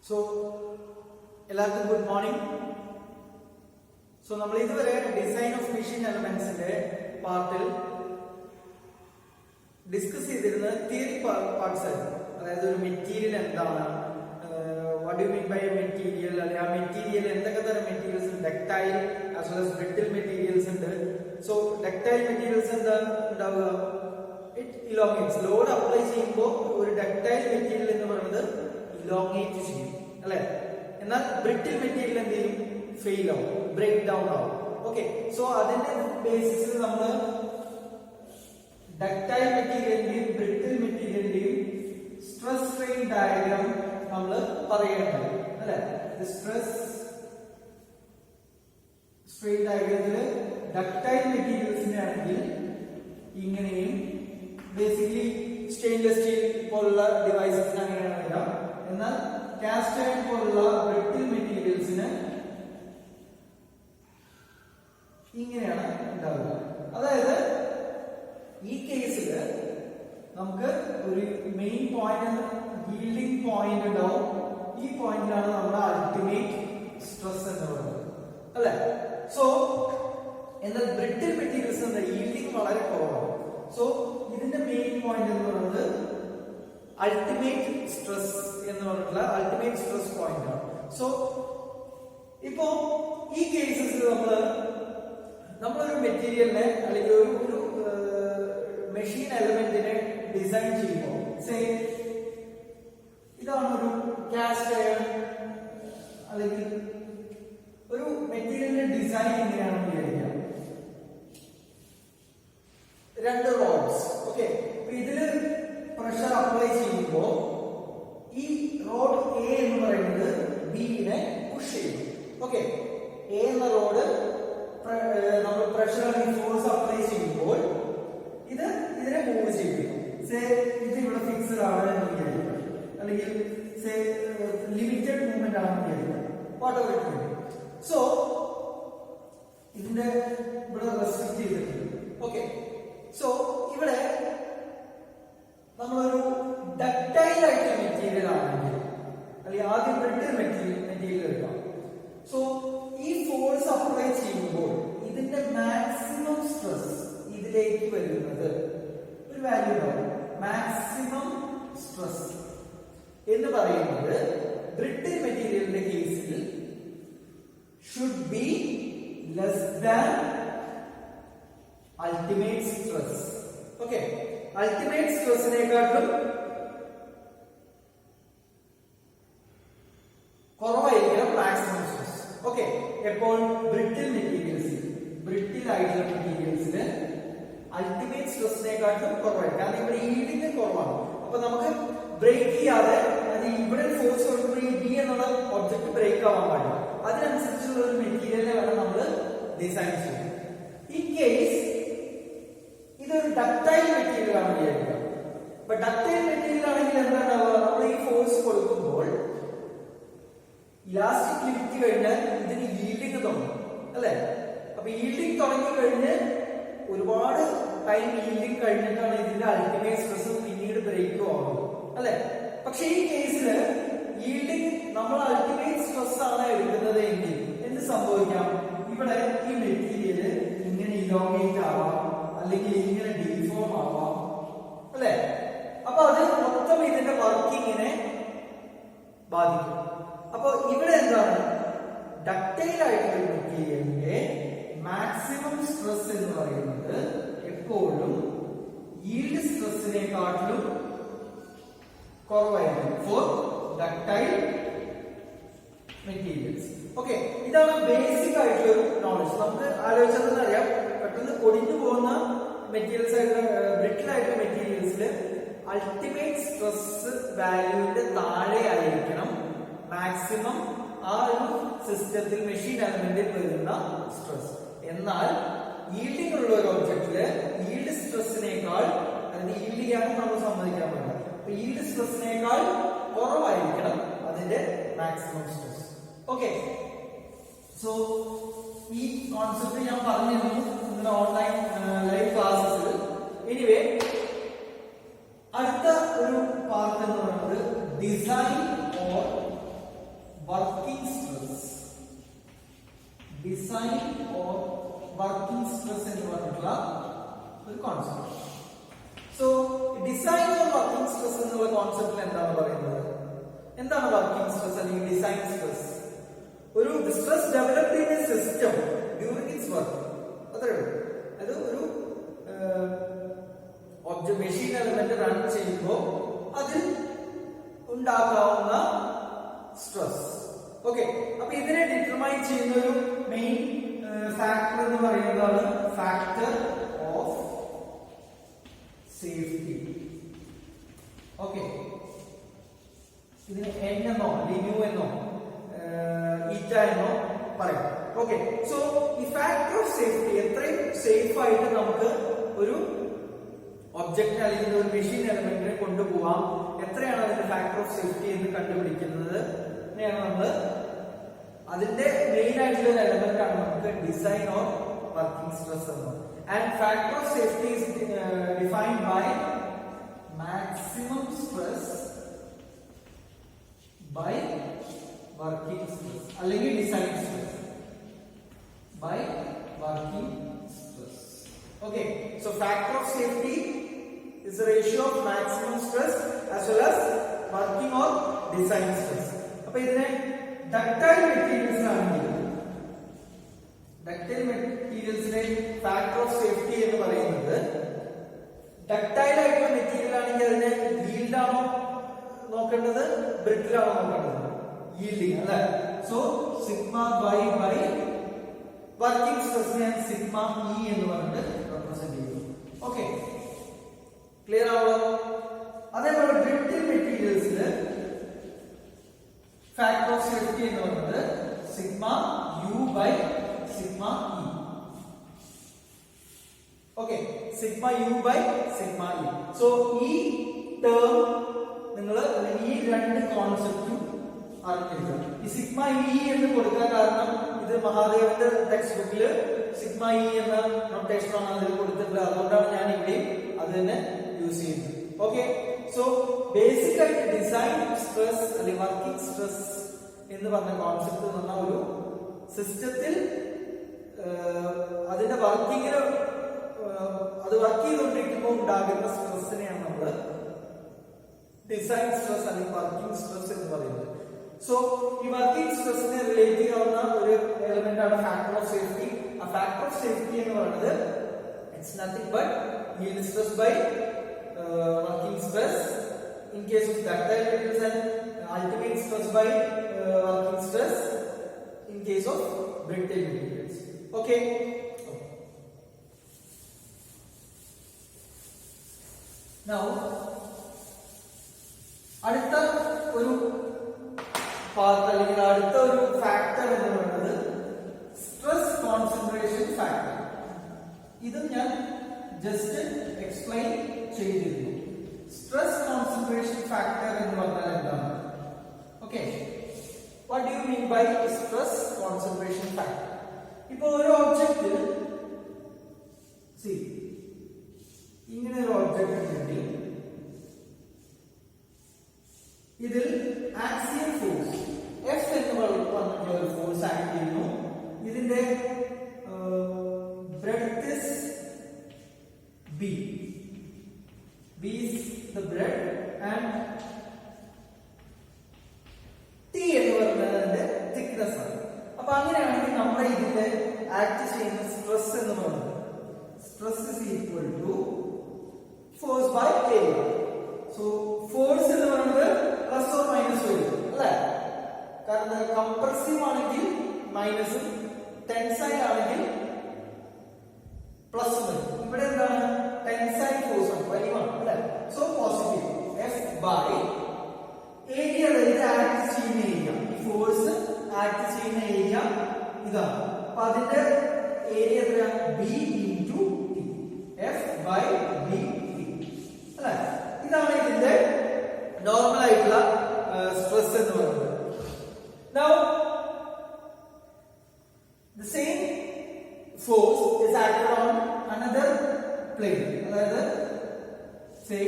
So, എല്ലാവർക്കും good morning. So നമ്മൾ ഇതുവരെ ഡിസൈൻ ഓഫ് മെഷീൻ എലമെന്റ്സിന്റെ പാർട്ടിൽ ഡിസ്കസ് ചെയ്തിരുന്ന തിയറി പാർട്സ് ആയിരുന്നു. അതായത് ഒരു മെറ്റീരിയൽ എന്താണ്, what you mean by material, അല്ലെങ്കിൽ ആ മെറ്റീരിയൽ എന്തൊക്കെ തരം materials, ductile as well as brittle materials ഉണ്ട്. സോ ഡക്ടൈൽ മെറ്റീരിയൽസ് എന്താ ഉണ്ടാവുക, ഇറ്റ് ഇലോങ്ങേറ്റ്സ്. ലോഡ് അപ്ലൈ ചെയ്യുമ്പോൾ ഒരു ഡക്ടൈൽ മെറ്റീരിയൽ എന്ന് പറയുന്നത് ഇലോങ്ങേറ്റ് ചെയ്യും അല്ലെ. എന്നാൽ ബ്രിട്ടിൽ മെറ്റീരിയൽ എന്ത് ചെയ്യും, ഫെയിൽ ആവും, ബ്രേക്ക് ഡൗൺ ആവും. ഓക്കെ, സോ അതിന്റെ ബേസിസിൽ നമ്മൾ ഡക്ടൈൽ മെറ്റീരിയലിന്റെയും ബ്രിട്ടിൽ മെറ്റീരിയലിന്റെയും സ്ട്രെസ് സ്ട്രെയിൻ ഡയഗ്രാം നമ്മൾ പറയേണ്ടത് അല്ലെ. സ്ട്രെസ് സ്ട്രെയിൻ ഡയഗ്രത്തിൽ ഡക്ടൈൽ മെറ്റീരിയൽസിന്റെ ആണെങ്കിൽ ഇങ്ങനെയും, ബേസിക്കലി സ്റ്റെയിൻലെസ് സ്റ്റീൽ പോലുള്ള ഡിവൈസസിന് അങ്ങനെയാണ് വരാം. എന്നാൽ കാസ്റ്റ് അയൺ പോലുള്ള ബ്രിട്ടിൽ മെറ്റീരിയൽസിന് ഇങ്ങനെയാണ് ഉണ്ടാവുക. അതായത് ഈ കേസിൽ നമുക്ക് ഒരു മെയിൻ പോയിന്റ്, yielding പോയിന്റ് ഉണ്ടാവും. ഈ പോയിന്റിലാണ് നമ്മുടെ അൾട്ടിമേറ്റ് സ്ട്രെസ് എന്ന് പറയുന്നത് അല്ലെ. സോ എന്നാൽ ബ്രിട്ടിൽ മെറ്റീരിയൽസ് എന്താ, yielding വളരെ കുറവാണ്. സോ ഇതിന്റെ മെയിൻ പോയിന്റ് എന്ന് പറയുന്നത് അൾട്ടിമേറ്റ് സ്ട്രെസ് എന്ന് പറഞ്ഞിട്ടുള്ള അൾട്ടിമേറ്റ് സ്ട്രെസ് പോയിന്റ് ആണ്. സോ ഇപ്പോ ഈ കേസസിൽ നമ്മളൊരു മെറ്റീരിയലിനെ അല്ലെങ്കിൽ ഒരു മെഷീൻ എലമെന്റിനെ ഡിസൈൻ ചെയ്യുമ്പോൾ, സേ ഇതാണ് ഒരു കാസ്റ്റ് അയൺ അല്ലെങ്കിൽ ഒരു മെറ്റീരിയലിന്റെ ഡിസൈൻ എങ്ങനെയാണെന്ന് വിചാരിക്കാം. രണ്ട് റോഡ്സ്, ഓക്കെ. ഇതില് പ്രഷർ അപ്ലൈ ചെയ്യുമ്പോൾ ഈ റോഡ് എ എന്ന് പറയുന്നത് ബിനെ പുഷ് ചെയ്യും. ഓക്കെ, എ എന്ന റോഡ് നമ്മൾ പ്രഷർ അല്ലെങ്കിൽ ഫോഴ്സ് അപ്ലൈ ചെയ്യുമ്പോൾ ഇതിനെ മൂവ് ചെയ്യും. സേ ഇത് ഇവിടെ ഫിക്സ്ഡ് ആണ് എന്ന് വിചാരിക്കാം, അല്ലെങ്കിൽ സേ ലിമിറ്റഡ് മൂവ്മെന്റ് ആണെന്ന് വിചാരിക്കാം, what ever it may be. So ഇതിന്റെ ഇവിടെ റെസ്ട്രിക്ട് ചെയ്തിട്ടുണ്ട്. ഓക്കെ, സോ ഇവിടെ നമ്മളൊരു ഡക്ടൈൽ ആയിട്ടുള്ള മെറ്റീരിയൽ ആണെങ്കിൽ, അല്ലെങ്കിൽ ആദ്യം ബ്രിട്ടിൽ മെറ്റീരിയൽ എടുക്കാം. സോ ഈ ഫോഴ്സ് അപ്ലൈ ചെയ്യുമ്പോൾ ഇതിന്റെ മാക്സിമം സ്ട്രെസ് ഇതിലേക്ക് വരുന്നത് ഒരു വാല്യൂ ഉണ്ടാവും. മാക്സിമം സ്ട്രെസ് എന്ന് പറയുന്നത് ബ്രിട്ടിൽ മെറ്റീരിയലിന്റെ കേസിൽ should be less than ultimate stress. Okay, ultimate സ്ട്രെസ്സിനെക്കാട്ടും കുറവായിരിക്കണം മാക്സിമം സ്ട്രെസ്. ഓക്കെ, എപ്പോൾ ബ്രിട്ടിൽ ആയിട്ടുള്ള മെറ്റീരിയൽസിന് അൾട്ടിമേറ്റ് സ്ട്രെസ്സിനെക്കാട്ടും കുറവായിരിക്കും. കാരണം ഇവിടെ yielding കുറവാണ്. അപ്പൊ നമുക്ക് ബ്രേക്ക് ചെയ്യാതെ, അത് ഇവിടെ ഫോഴ്സ് കൊടുക്കുമ്പോൾ ഈ ബി എന്നുള്ള ഒബ്ജക്ട് ബ്രേക്ക് ആവാൻ പാടില്ല. അതിനനുസരിച്ചുള്ള ഒരു മെറ്റീരിയലിനെ വേണം നമ്മൾ ഡിസൈൻ ചെയ്യാൻ. ഈ കേസ് ഇതൊരു ഡക്ടൈൽ മെറ്റീരിയൽ ആണ് വിചാരിക്കുക. അപ്പൊ ഡക്ടൈൽ മെറ്റീരിയൽ ആണെങ്കിൽ എന്താണ്ടാവുക, നമ്മൾ ഈ ഫോഴ്സ് കൊടുക്കുമ്പോൾ ഇലാസ്റ്റിക് ലിമിറ്റ് കഴിഞ്ഞാൽ ഇതിന് yielding തുടങ്ങും അല്ലെ. അപ്പൊ yielding തുടങ്ങി കഴിഞ്ഞ് ഒരുപാട് ടൈം yielding കഴിഞ്ഞിട്ടാണ് ഇതിന്റെ അൾട്ടിമേറ്റ് സ്ട്രെസ് പിന്നീട് ബ്രേക്ക് ആവുന്നത് അല്ലെ. പക്ഷെ ഈ കേസിൽ yielding നമ്മൾ അൾട്ടിമേറ്റ് സ്ട്രെസ് ആണ് എടുക്കുന്നത് എങ്കിൽ എന്ത് സംഭവിക്കാം, ഇവിടെ ഈ മെറ്റീരിയൽ ഇങ്ങനെ ഇലോങ്ങേറ്റ് ആവാം, അല്ലെങ്കിൽ ഇങ്ങനെ ഡിഫോം ആവാം അല്ലെ. അപ്പൊ അത് മൊത്തം ഇതിന്റെ വർക്കിങ്ങിനെ ബാധിക്കും. അപ്പൊ ഇവിടെ എന്താണ്, ഡക്ടൈൽ ആയിട്ടുള്ള മെറ്റീരിയലിന്റെ മാക്സിമം സ്ട്രെസ് എന്ന് പറയുന്നത് എപ്പോഴും yielding സ്ട്രെസ്സിനെക്കാട്ടിലും കുറവായിരിക്കും ഫോർ ഡക്ടൈൽ മെറ്റീരിയൽസ്. ഓക്കെ, ഇതാണ് ബേസിക് ആയിട്ടുള്ള ഒരു നോളജ്. നമുക്ക് ആലോചിച്ചതെന്ന് അറിയാം, പെട്ടെന്ന് പൊടിഞ്ഞു പോകുന്ന മെറ്റീരിയൽസ് ആയിട്ടുള്ള ബ്രിട്ടിൽ ആയിട്ടുള്ള മെറ്റീരിയൽസിൽ അൾട്ടിമേറ്റ് സ്ട്രെസ് വാല്യൂവിന്റെ താഴെ ആയിരിക്കണം മാക്സിമം ആ ഒരു സിസ്റ്റത്തിൽ മെഷീൻ എലമെന്റിൽ വരുന്ന സ്ട്രെസ്. എന്നാൽ yielding ഉള്ള ഒരു ഒബ്ജക്റ്റില് yield സ്ട്രെസ്സിനേക്കാൾ, അതായത് yielding ആണ് നമ്മൾ സമ്മതിക്കാൻ പറ്റില്ല, അപ്പൊ yield സ്ട്രെസ്സിനേക്കാൾ കുറവായിരിക്കണം അതിന്റെ മാക്സിമം സ്ട്രെസ്. ഓക്കെ, സോ ഈ കോൺസെപ്റ്റ് ഞാൻ പറഞ്ഞിരുന്നു നിങ്ങളുടെ ഓൺലൈൻ ലൈവ് ക്ലാസ്സസിൽ. എനിവേ, അടുത്ത ഒരു പാർട്ട് എന്ന് പറയുന്നത് design or working stress. Design or working stress എന്ന് പറഞ്ഞിട്ടുള്ള ഒരു concept. So design or working stress എന്നുള്ള കോൺസെപ്റ്റിൽ എന്താണ് പറയുന്നത്? എന്താണ് വർക്കിംഗ് സ്ട്രെസ് അല്ലെങ്കിൽ ഡിസൈൻ സ്ട്രെസ്? ഒരു stress developed in A system during it's work. അത്രേ ഉള്ളൂ. അത് ഒരു ഒബ്ജക്ട് മെഷീൻ എലമെന്റ് റൺ ചെയ്യുമ്പോൾ അതിൽ ഉണ്ടാക്കാവുന്ന സ്ട്രെസ്. ഓക്കെ, അപ്പൊ ഇതിനെ ഡിറ്റർമൈൻ ചെയ്യുന്ന ഒരു മെയിൻ ഫാക്ടർ എന്ന് പറയുന്നതാണ് ഫാക്ടർ ഓഫ് സേഫ്റ്റി. ഓക്കെ, ഇതിന് എൻ എന്നോ ലിന്യൂ എന്നോ ഈറ്റ എന്നോ പറയാം. ഓക്കെ, സോ ഈ ഫാക്ടർ ഓഫ് സേഫ്റ്റി എത്രയും സേഫ് ആയിട്ട് നമുക്ക് ഒരു ഒബ്ജക്റ്റ് അല്ലെങ്കിൽ ഒരു മെഷീൻ എലമെന്റിനെ കൊണ്ടുപോകാം, എത്രയാണ് അതിന്റെ ഫാക്ടർ ഓഫ് സേഫ്റ്റി എന്ന് കണ്ടുപിടിക്കുന്നത് നമ്മൾ അതിന്റെ മെയിൻ ആയിട്ടുള്ള ഒരു എലമെന്റ് ആണ് നമുക്ക് ഡിസൈൻ ഓർ വർക്കിംഗ് സ്ട്രെസ് എന്ന്. And factor of safety is defined by maximum stress by working stress അല്ലെങ്കിൽ design stress by working stress. Okay, so factor of safety is the ratio of maximum stress as well as working or design stress. appo idine ductile materials aanengil ductile materials ne factor of safety ennu parayunnathu ductile aayittulla material aanengil adine yield aano nokkandathu brittle aano nokkandathu yielding alla. So sigma y by working സ്ട്രെസ്സിനെ sigma e എന്ന് പറഞ്ഞിട്ട് represent ചെയ്യുന്നു. Okay, clear ആണോ? അതേപോലെ brittle മെറ്റീരിയൽസിൽ factor of safety എന്ന് പറയുന്നത് sigma u by sigma e. Okay, sigma u by sigma e. So ഈ ടേം നിങ്ങൾ ഈ രണ്ട് കോൺസെപ്റ്റും അറിഞ്ഞിരിക്കണം. ഈ സിഗ്മ ഇ എന്ന് കൊടുക്കാൻ കാരണം ഇത് മഹാദേവന്റെ ടെക്സ്റ്റ് ബുക്കില് സിഗ്മ ഇ എന്ന നൊട്ടേഷൻ ആണ് അതിൽ കൊടുത്തിട്ടുള്ളത്. അതുകൊണ്ടാണ് ഞാൻ ഇവിടെ അത് തന്നെ യൂസ് ചെയ്യുന്നത്. ഓക്കെ, സോ ബേസിക് ആയിട്ട് ഡിസൈൻ സ്ട്രെസ് അല്ലെങ്കിൽ വർക്കിംഗ് സ്ട്രെസ് എന്ന് പറഞ്ഞ കോൺസെപ്റ്റ് എന്ന് പറഞ്ഞാൽ ഒരു സിസ്റ്റത്തിൽ അതിന്റെ വർക്കിങ്ങിന് അത് വർക്ക് ചെയ്തുകൊണ്ടിരിക്കുമ്പോൾ ഉണ്ടാകുന്ന സ്ട്രെസ്സിനെയാണ് നമ്മൾ ഡിസൈൻ സ്ട്രെസ് അല്ലെങ്കിൽ വർക്കിംഗ് സ്ട്രെസ് എന്ന് പറയുന്നത്. സോ ഈ വർക്കിംഗ് സ്ട്രെസ്സിനെ റിലേറ്റ് ചെയ്യാവുന്ന ഒരു എലമെന്റ് ആണ് ഫാക്ടർ ഓഫ് സേഫ്റ്റി. ആ ഫാക്ടർ ഓഫ് സേഫ്റ്റി എന്ന് പറയുന്നത് it's nothing but yield stress by working stress in case of ductile materials and ultimate stress by working stress in case of brittle materials. Okay. Now അടുത്ത ഒരു part അല്ലെങ്കിൽ അടുത്ത ഒരു factor എന്ന് പറയുന്നത് stress concentration factor. ഇതും ഞാൻ just explain ചെയ്തിരുന്നു. സ്ട്രെസ് കോൺസെൻട്രേഷൻ ഫാക്ടർ എന്ന് പറഞ്ഞാൽ എന്താണ്? Okay, what do you mean by stress concentration factor? ഇപ്പോൾ ഒരു ഒബ്ജക്റ്റ് ഇങ്ങനെ ഒരു ഒബ്ജക്റ്റ് ഉണ്ടെങ്കിൽ ഇതിൽ ആക്സിയൽ ഫോഴ്സ് എഫ് എന്ന് പറഞ്ഞിട്ടുള്ള ഒരു ഫോഴ്സ് ആക്ട് ചെയ്യുന്നു. ഇതിന്റെ breadth is B. B is the bread and T എന്ന് പറയുന്നതിന്റെ തിക്നെസ് ആണ്. അപ്പൊ അങ്ങനെയാണെങ്കിൽ നമ്മുടെ ഇതിന്റെ ആക്ട് ചെയ്യുന്ന സ്ട്രെസ് എന്ന് പറയുന്നത് stress is equal to force by area. So force എന്ന് പറയുന്നത് പ്ലസ് ഓർ മൈനസ് വരും അല്ലെ? കാരണം കംപ്രസീവ് ആണെങ്കിൽ മൈനസും ടെൻസൈൽ ആണെങ്കിൽ പ്ലസും വരും. ഇവിടെ എന്താണ്? ടെൻസൈൽ ഫോഴ്സ് ആണ്, വലിവാണ് അല്ലെ? So positive F by area. അതായത് ആക്ട് ചെയ്യുന്ന ഏരിയ, ഈ ഫോഴ്സ് ആക്ട് ചെയ്യുന്ന ഏരിയ ഇതാണ്. അപ്പൊ അതിന്റെ ഏരിയ എത്രയാണ്? B into T. F by B T അല്ലെ? ഇതാണ് ഇതിന്റെ നോർമൽ ആയിട്ടുള്ള സ്ട്രെസ് എന്ന് പറയുന്നത്. Now the same force is acted on another plane. അതായത് say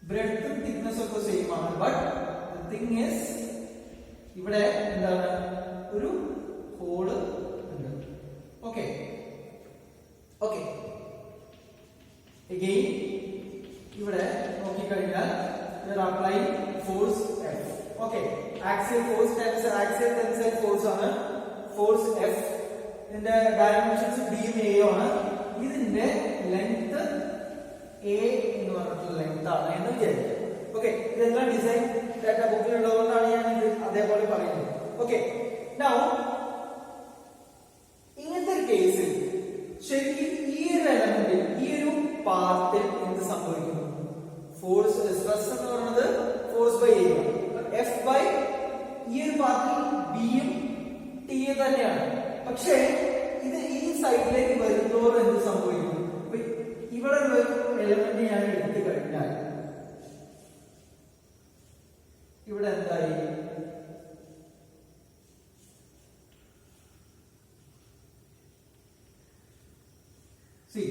breadth ഉം thickness തിക്നെസ് ഒക്കെ സെയിം ആണ്. ബട്ട് ദ തിങ് ഈസ് ഇവിടെ എന്താണ് ഒരു ഹോള് ഉണ്ട്. ഓക്കെ ഓക്കെ അഗൈൻ ഇവിടെ നോക്കിക്കഴിഞ്ഞാൽ apply force F. Okay axial force times axial tensile force ആണ് ഫോഴ്സ് F. ഇതിന്റെ ഡയമെൻഷൻസ് B ഉം A ആണ്. ഇതിന്റെ ലെങ്ത് A എന്ന് പറഞ്ഞിട്ടുള്ള ലെങ്ത് ആണ് എന്ന് വിചാരിക്കുക. ഓക്കെ ഇതെല്ലാം ഡിസൈൻ ഡാറ്റ ബുക്കിൽ ഉള്ളതുകൊണ്ടാണ് ഞാൻ ഇത് അതേപോലെ പറയുന്നത്. ഓക്കെ നൗ ഇങ്ങനത്തെ ഒരു കേസിൽ ശരിക്കും ഈ ഒരു എലമെന്റിൽ ഈ ഒരു പാർട്ടിൽ എന്ത് സംഭവിക്കുന്നു? ഫോഴ്സ് സ്ട്രെസ് എന്ന് പറയുന്നത് force by area F by ഈ ഒരു പാർട്ടിൽ ബിയും ടിയും തന്നെയാണ്. പക്ഷേ ഇത് ഈ സൈഡിലേക്ക് വരുന്നതോറും എന്ത് സംഭവിക്കും? ഇവിടെ ഉള്ള ഒരു എലമെന്റ് ഞാൻ എടുത്തു കഴിഞ്ഞാൽ ഇവിടെ എന്തായി? സി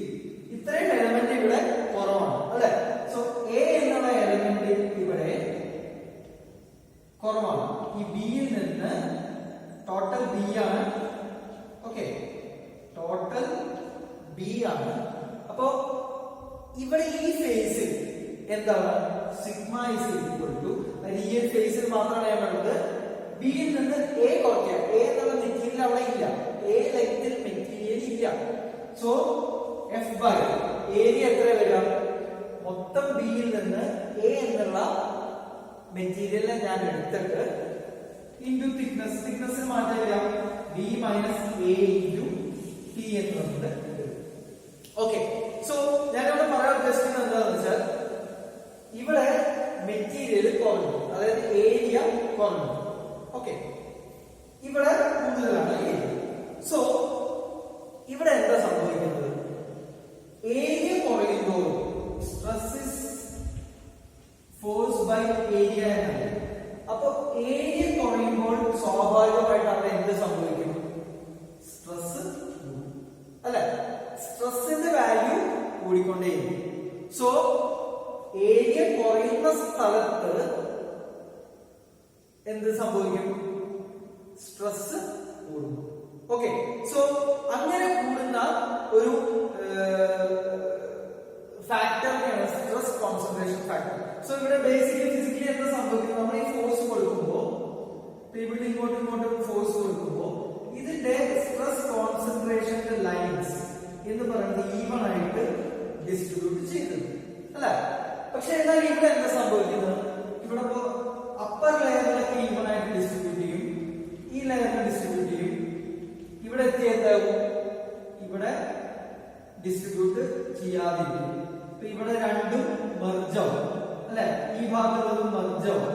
ഇത്രയും എലമെന്റ് ഇവിടെ കുറവാണ് അല്ലെ? സോ എ എന്നുള്ള എലമെന്റ് ഇവിടെ കുറവാണ്. ഈ ബിയിൽ നിന്ന് ടോട്ടൽ ബി ആണ്. ഓക്കെ ടോട്ടൽ ബി ആണ്. അപ്പോ ഇവിടെ ഈ ഫേസിൽ എന്താണ്? സിഗ്മ ഇസ് ഈക്വൽ ടു ഈ ഒരു ഫേസിൽ മാത്രമാണ് ഞാൻ പറഞ്ഞത് ബിയിൽ നിന്ന് എ കുറയ്ക്കുക. എ എന്നുള്ള മെറ്റീരിയൽ അവിടെ ഇല്ല. എ ലെങ്തിൽ മെറ്റീരിയൽ ഇല്ല. സോ എഫ് ബൈ ഏരിയ എത്ര വരിക? മൊത്തം ബിയിൽ നിന്ന് എ എന്നുള്ള മെറ്റീരിയലിനെ ഞാൻ എടുത്തിട്ട് ഇൻറ്റു തിക്നെസ്. തിക്നെസ്സിന് മാറ്റം വരാം B minus A into T എന്നുള്ളത്. ഓക്കെ സോ ഞാനിവിടെ പറയാൻ ഉദ്ദേശിക്കുന്നത് എന്താണെന്ന് വെച്ചാൽ ഇവിടെ മെറ്റീരിയൽ കുറഞ്ഞു, അതായത് ഏരിയ കുറഞ്ഞു. ഓക്കെ ഇവിടെ കൂടുതലാണ് ഏരിയ. സോ ഇവിടെ എന്താ സംഭവിക്കുന്നത്? ഏരിയ കുറയുമ്പോൾ stress is force by area എന്നാണ്. അപ്പൊ ഏരിയ കുറയുമ്പോൾ സ്വാഭാവികമായിട്ട് അവിടെ എന്ത് സംഭവിക്കും? സ്ട്രെസ് അല്ലെ? സ്ട്രെസ്സിന്റെ വാല്യൂ കൂടിക്കൊണ്ടേയിരിക്കും. സോ ഏരിയ കുറയുന്ന സ്ഥലത്ത് എന്ത് സംഭവിക്കും? സ്ട്രെസ് കൂടും. ഓക്കെ സോ അങ്ങനെ കൂടുന്ന ഒരു ഫാക്ടറിനെയാണ് സ്ട്രെസ് കോൺസെൻട്രേഷൻ ഫാക്ടർ. സോ ഇവിടെ ബേസിക്കലി ഫിസിക്കലി എന്താ സംഭവിക്കുന്നത്? നമ്മൾ ഈ ഫോഴ്സ് കൊടുക്കുമ്പോൾ ഇവിടെ ഇങ്ങോട്ടും ഫോഴ്സ് കൊടുക്കുമ്പോൾ ഇതിന്റെ സ്ട്രെസ് കോൺസെൻട്രേഷന്റെ ലൈൻസ് എന്ന് പറയുന്നത് ഈവൺ ആയിട്ട് ഡിസ്ട്രിബ്യൂട്ട് ചെയ്യുന്നത് അല്ലെ? പക്ഷെ എന്നാൽ ഇവിടെ എന്താ സംഭവിക്കുന്നത്? ഇവിടെ ഇപ്പോ അപ്പർ ലെയറിലൊക്കെ ഈവൺ ആയിട്ട് ഡിസ്ട്രിബ്യൂട്ട് ചെയ്യും, ഈ ലെയറിനെ ഡിസ്ട്രിബ്യൂട്ട് ചെയ്യും. ഇവിടെ എത്തി എന്താവും? ഇവിടെ ഡിസ്ട്രിബ്യൂട്ട് ചെയ്യാതിരിക്കും. ഇവിടെ രണ്ടും മെർജാവും അല്ലെ? ഈ ഭാഗത്തുള്ളതും മെർജാവും,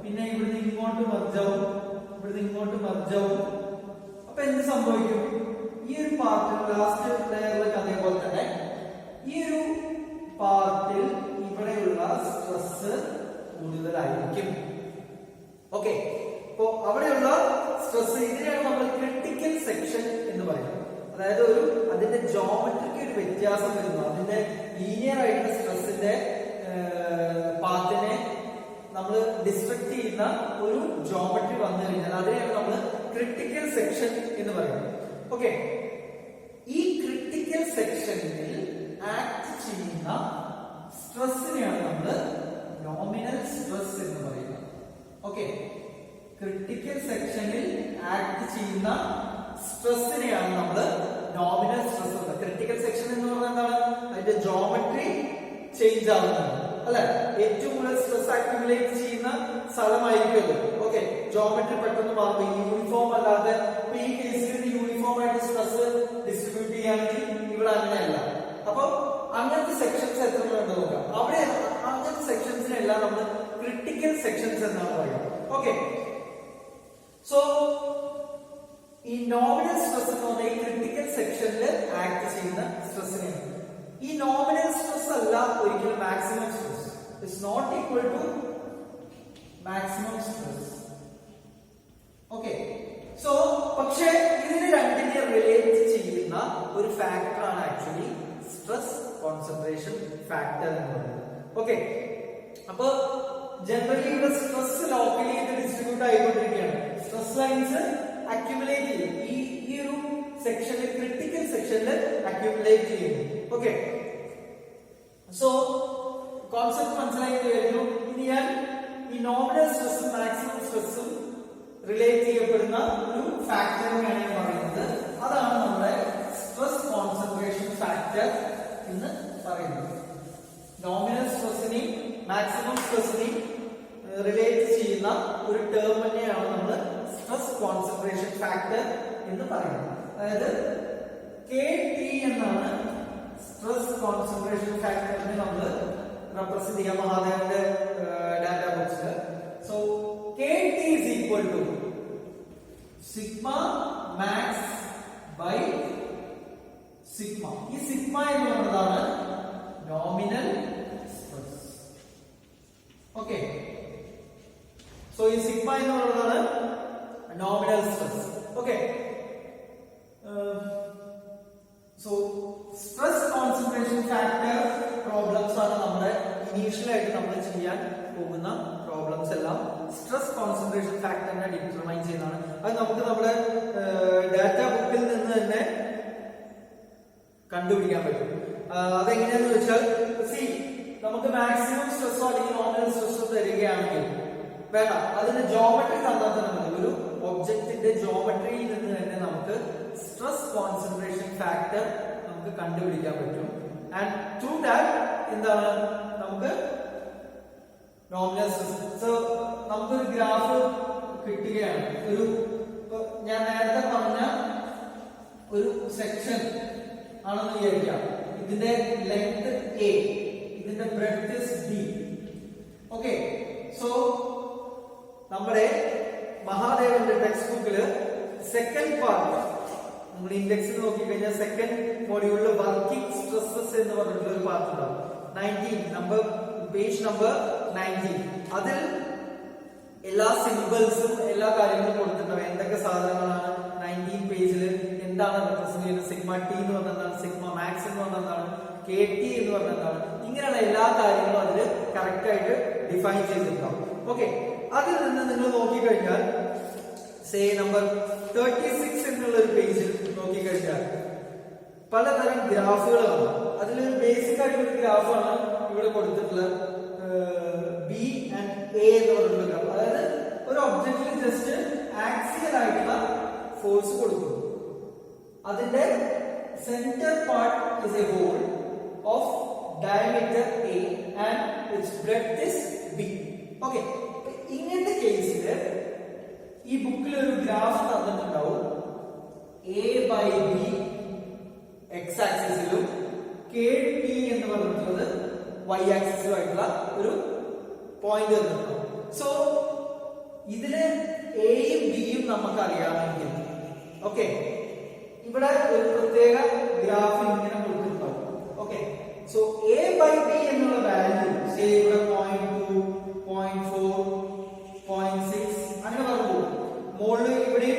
പിന്നെ ഇവിടുന്ന് ഇങ്ങോട്ട് മെർജാവും, ഇവിടുന്ന് ഇങ്ങോട്ട് മെർജാവും. അപ്പൊ എന്ത് സംഭവിക്കും? ഈ ഒരു പാർട്ടിൽ ലാസ്റ്റ് ലെയറിലൊക്കെ അതേപോലെ തന്നെ ഈ ഒരു പാർട്ടിൽ ഇവിടെയുള്ള സ്ട്രെസ് കൂടുതലായിരിക്കും. ഓക്കെ അപ്പോ അവിടെയുള്ള സ്ട്രെസ് ഇതിനെയാണ് നമ്മൾ ക്രിട്ടിക്കൽ സെക്ഷൻ എന്ന് പറയുന്നത്. അതായത് ഒരു അതിന്റെ ജോമെട്രിക്ക് ഒരു വ്യത്യാസം വരുന്നു. അതിന്റെ ലീനിയർ ആയിട്ടുള്ള സ്ട്രെസ്സിന്റെ പാത്തിനെ നമ്മൾ ഡിസ്ട്രക്ട് ചെയ്യുന്ന ഒരു ജോമെട്രി വന്നു കഴിഞ്ഞാൽ അതിനെയാണ് നമ്മൾ ക്രിട്ടിക്കൽ സെക്ഷൻ എന്ന് പറയുന്നത്. ഓക്കെ ഈ ക്രിട്ടിക്കൽ സെക്ഷനിൽ ആക്ട് ചെയ്യുന്ന സ്ട്രെസ്സിനെയാണ് നമ്മൾ നോമിനൽ സ്ട്രെസ് എന്ന് പറയുന്നത്. ഓക്കെ ക്രിട്ടിക്കൽ സെക്ഷനിൽ ആക്ട് ചെയ്യുന്ന സ്ട്രെസ്സിനെയാണ് നമ്മൾ നോമിനൽ സ്ട്രെസ് എന്ന്. ക്രിട്ടിക്കൽ സെക്ഷൻ എന്ന് പറഞ്ഞാൽ എന്താണ്? അതിന്റെ ജോമെട്രി ചേഞ്ച് ആവുന്നതാണ് അല്ലെ? ഏറ്റവും കൂടുതൽ സ്ട്രെസ് അക്യുമുലേറ്റ് ചെയ്യുന്ന സ്ഥലമായിരിക്കുമല്ലോ. ഓക്കെ ജോമെട്രി പെട്ടെന്ന് മാറും. യൂണിഫോം അല്ലാതെ ഈ കേസിൽ യൂണിഫോം ആയിട്ട് സ്ട്രെസ് ഡിസ്ട്രിബ്യൂട്ട് ചെയ്യുകയാണെങ്കിൽ ഇവിടെ അങ്ങനെയല്ല. അപ്പൊ അങ്ങനത്തെ സെക്ഷൻസ് എത്ര ഉണ്ടെന്ന് നോക്കാം. അവിടെ അങ്ങനത്തെ സെക്ഷൻസിനെല്ലാം നമ്മൾ ക്രിട്ടിക്കൽ സെക്ഷൻസ് എന്നാണ് പറയുന്നത്. ഓക്കെ സോ ഈ നോമിനൽ സ്ട്രെസ് എന്ന് പറഞ്ഞാൽ ഈ ക്രിട്ടിക്കൽ സെക്ഷനിൽ ആക്ട് ചെയ്യുന്ന സ്ട്രെസ്സിനെയാണ്. ഈ നോമിനൽ സ്ട്രെസ് അല്ല ഒരിക്കലും maximum stress. It's not equal to maximum stress. Okay so പക്ഷേ ഇതിന് രണ്ടിനെ റിലേറ്റ് ചെയ്യുന്ന ഒരു ഫാക്ടറാണ് ആക്ച്വലി സ്ട്രെസ് കോൺസെൻട്രേഷൻ ഫാക്ടർ എന്ന് പറയുന്നത്. ഓക്കെ അപ്പൊ ജനറലി ഇവിടെ സ്ട്രെസ് ലോക്കലി ഡിസ്ട്രിബ്യൂട്ട് ആയിക്കൊണ്ടിരിക്കുകയാണ്. സ്ട്രെസ് ലൈൻസ് അക്യുമുലേറ്റ് ചെയ്യും, ഈ ഒരു സെക്ഷനിൽ, ക്രിട്ടിക്കൽ സെക്ഷനിൽ അക്യുമുലേറ്റ് ചെയ്യുന്നു. ഓക്കെ, സോ കോൺസെപ്റ്റ് മനസ്സിലായി വരുന്നു. ഇനി ഞാൻ ഈ നോമിനൽ സ്ട്രെസ്സും മാക്സിമം സ്ട്രെസ്സും റിലേറ്റ് ചെയ്യപ്പെടുന്ന ഒരു ഫാക്ടറിനെയാണ് ഞാൻ പറയുന്നത്. അതാണ് നമ്മുടെ സ്ട്രെസ് കോൺസെൻട്രേഷൻ ഫാക്ടർ എന്ന് പറയുന്നത്. നോമിനൽ സ്ട്രെസ്സിനെയും മാക്സിമം സ്ട്രെസ്സിനെയും റിലേറ്റ് ചെയ്യുന്ന ഒരു ടേം തന്നെയാണ് നമ്മൾ സ്ട്രെസ് കോൺസെൻട്രേഷൻ ഫാക്ടർ എന്ന് പറയുന്നത്. അതായത് KT എന്നാണ് സ്ട്രെസ് കോൺസെൻട്രേഷൻ ഫാക്ടറിനെ നമ്മൾ റെപ്രസെന്റ് ചെയ്യാം മഹാദേവന്റെ ഡാറ്റ ബുക്സിൽ. So KT is equal to sigma max by sigma. ഈ സിഗ്മ എന്ന് പറയുന്നതാണ് നോമിനൽ സ്ട്രെസ്. ഓക്കെ, സോ ഈ സിഗ്മ എന്ന് പറയുന്നതാണ് nominal stress. Okay, so stress concentration factor problems ആണ് നമ്മുടെ ഇനീഷ്യൽ ആയിട്ട് നമ്മൾ ചെയ്യാൻ പോകുന്ന പ്രോബ്ലംസ് എല്ലാം സ്ട്രെസ് കോൺസെൻട്രേഷൻ ഫാക്ടറിനെ ഡിറ്റർമൈൻ ചെയ്യുന്നതാണ്. അത് നമുക്ക് നമ്മുടെ ഡാറ്റ ബുക്കിൽ നിന്ന് തന്നെ കണ്ടുപിടിക്കാൻ പറ്റും. അതെങ്ങനെയാന്ന് വെച്ചാൽ, സി നമുക്ക് മാക്സിമം സ്ട്രെസ്സോ അല്ലെങ്കിൽ നോമിനൽ സ്ട്രെസ്സോ തരികയാണെങ്കിൽ വേണ്ട, അതിന് ജോമെട്രി തന്നാൽ തന്നെ മതി. ഒരു ഒബ്ജക്റ്റിന്റെ ജോമെട്രിയിൽ നിന്ന് തന്നെ നമുക്ക് സ്ട്രെസ് കോൺസെൻട്രേഷൻ ഫാക്ടർ നമുക്ക് കണ്ടുപിടിക്കാൻ പറ്റും. ആൻഡ് ടു ദാറ്റ് എന്താണ് നമുക്ക് നോമിനൽ സ്ട്രെസ്. സോ നമുക്കൊരു ഗ്രാഫ് കിട്ടുകയാണ്. ഒരു ഞാൻ നേരത്തെ പറഞ്ഞ ഒരു സെക്ഷൻ ആണെന്ന് വിചാരിക്കാം. ഇതിന്റെ ലെങ്ത് A, ഇതിന്റെ ബ്രെഡ്ത്ത് B. ഓക്കെ, സോ നമ്മുടെ മഹാദേവന്റെ ടെക്സ്റ്റ് ബുക്കില് സെക്കൻഡ് പാർട്ട് നമ്മൾ ഇൻഡെക്സിൽ നോക്കിക്കഴിഞ്ഞാൽ സെക്കൻഡ് മൊഡ്യൂളിൽ വർക്കിംഗ് സ്ട്രെസ്സസ് എന്ന് പറഞ്ഞിട്ടുള്ള ഒരു പാർട്ട് ഉണ്ടാവും. 19 പേജ് നമ്പർ 19. അതിൽ എല്ലാ സിമ്പിൾസും എല്ലാ കാര്യങ്ങളും കൊടുത്തിട്ടുണ്ടാവും. എന്തൊക്കെ സാധനങ്ങളാണ് 19 പേജിൽ എന്താണ് റെപ്രസെന്റ് ചെയ്യുന്നത്, സിഗ്മ ടി എന്ന് പറഞ്ഞതാണ്, സിഗ്മ മാക്സ് എന്ന് പറഞ്ഞതാണ്, KT എന്ന് പറഞ്ഞതാണ്. ഇങ്ങനെയുള്ള എല്ലാ കാര്യങ്ങളും അതിൽ കറക്റ്റ് ആയിട്ട് ഡിഫൈൻ ചെയ്തിട്ടുണ്ടാവും. ഓക്കെ, അതിൽ നിന്ന് നിങ്ങൾ നോക്കിക്കഴിഞ്ഞാൽ സേ നമ്പർ 36 എന്നുള്ള ഒരു പേജിൽ നോക്കിക്കഴിഞ്ഞാൽ പലതരം ഗ്രാഫുകളാണ്. അതിലൊരു ബേസിക് ആയിട്ടുള്ള ഗ്രാഫാണ് ഇവിടെ കൊടുത്തിട്ടുള്ള B and A എന്ന് പറഞ്ഞിട്ടുള്ള ഗ്രാഫ്. അതായത് ഒരു ഒബ്ജക്റ്റിൽ ജസ്റ്റ് ആക്സിയൽ ആയിട്ടുള്ള ഫോഴ്സ് കൊടുക്കുന്നു. അതിന്റെ centre part is a hole of diameter A and its breadth is B. Okay, ഇങ്ങനത്തെ കേസിൽ ഈ ബുക്കിൽ ഒരു ഗ്രാഫ് തന്നിട്ടുണ്ടാവും. A/B x ആക്സിസിലും KT എന്ന് പറഞ്ഞിട്ടുള്ളത് y ആക്സിസിലുമായിട്ടുള്ള ഒരു പോയിന്റ് തന്നിട്ടുണ്ടാവും. സോ ഇതില് എയും ബിയും നമുക്ക് അറിയാമെങ്കിൽ ഓക്കെ, ഇവിടെ ഒരു പ്രത്യേക ഗ്രാഫ് ഇങ്ങനെ കൊടുത്തിട്ടുണ്ടാവും. ഓക്കെ, സോ A/B എന്നുള്ള വാല്യൂ സേ ഇവിടെ 0.2, 0.4, 0.6 അങ്ങനെ പറഞ്ഞു. മുകളിൽ ഇവിടെ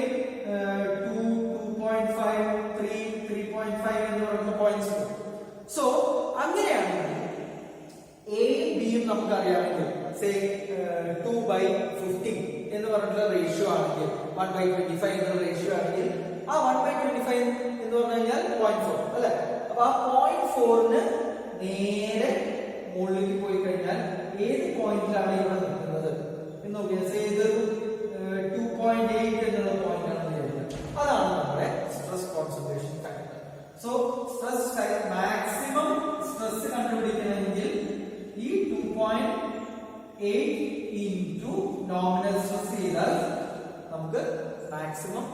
2, 2.5, 3, 3.5 എന്ന് പറയുന്ന പോയിന്റ്സ് ഉണ്ട്. സോ അങ്ങനെയാണെങ്കിൽ എയും ബിയും നമുക്ക് അറിയാമെങ്കിൽ സേ 2/15 എന്ന് പറഞ്ഞിട്ടുള്ള റേഷ്യോ ആണെങ്കിൽ 1/25 എന്നുള്ള റേഷ്യോ ആണെങ്കിൽ ആ 1/25 എന്ന് പറഞ്ഞു കഴിഞ്ഞാൽ 0.4 അല്ലെ. അപ്പൊ ആ 0.4ന് നേരെ മുകളിലേക്ക് പോയി കഴിഞ്ഞാൽ ഏത് പോയിന്റിലാണ് ഇവിടെ നിൽക്കുന്നത് എന്ന് നോക്കിയാൽ സേ ഇത് 2.8 എന്നുള്ള പോയിന്റ് ആണ് വരുന്നത്. അതാണ് നമ്മുടെ stress concentration factor. So stress maximum stress കണ്ടുപിടിക്കണമെങ്കിൽ ഈ 2.8 into നോമിനൽ സ്ട്രെസ് ചെയ്താൽ നമുക്ക് മാക്സിമം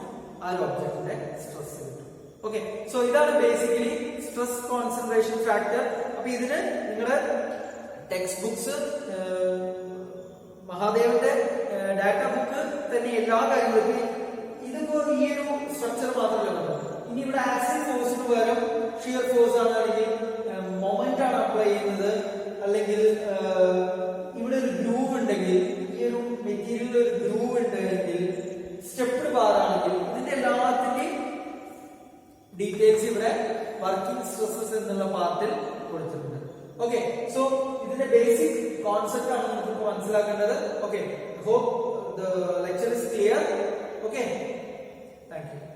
ആ ഒബ്ജക്റ്റിന്റെ സ്ട്രെസ് കിട്ടും. ഓക്കെ, സോ ഇതാണ് ബേസിക്കലി സ്ട്രെസ് കോൺസെൻട്രേഷൻ ഫാക്ടർ. അപ്പൊ ഇതിന് നിങ്ങളുടെ ടെക്സ്റ്റ് ബുക്സ് മഹാദേവന്റെ ഡാറ്റ ബുക്ക് തന്നെ എല്ലാ കാര്യങ്ങളും ഇതിപ്പോ ഈ ഒരു സ്ട്രക്ചർ മാത്രമല്ല. ഇനി ഇവിടെ ആക്സിൽ ഫോഴ്സിന് പകരം ഷിയർ ഫോഴ്സ് ആണ്, അല്ലെങ്കിൽ മൊമെന്റ് ആണ് അപ്ലൈ ചെയ്യുന്നത്, അല്ലെങ്കിൽ ഇവിടെ ഒരു ഗ്രൂവ് ഉണ്ടെങ്കിൽ, ഈ ഒരു മെറ്റീരിയലിൽ ഒരു ഗ്രൂവ് ഉണ്ടെങ്കിൽ, സ്റ്റെപ്ഡ് ബാർ ആണെങ്കിൽ ഇതിന്റെ എല്ലാത്തിന്റെയും ഡീറ്റെയിൽസ് ഇവിടെ വർക്കിംഗ് സ്ട്രെസ്സസ് എന്നുള്ള പാർട്ടിൽ കൊടുത്തിട്ടുണ്ട്. ഓക്കെ, സോ ഇതിന്റെ ബേസിക് കോൺസെപ്റ്റ് ആണ് നമുക്ക് മനസ്സിലാക്കേണ്ടത്. Okay, hope the lecture is clear. Okay, thank you.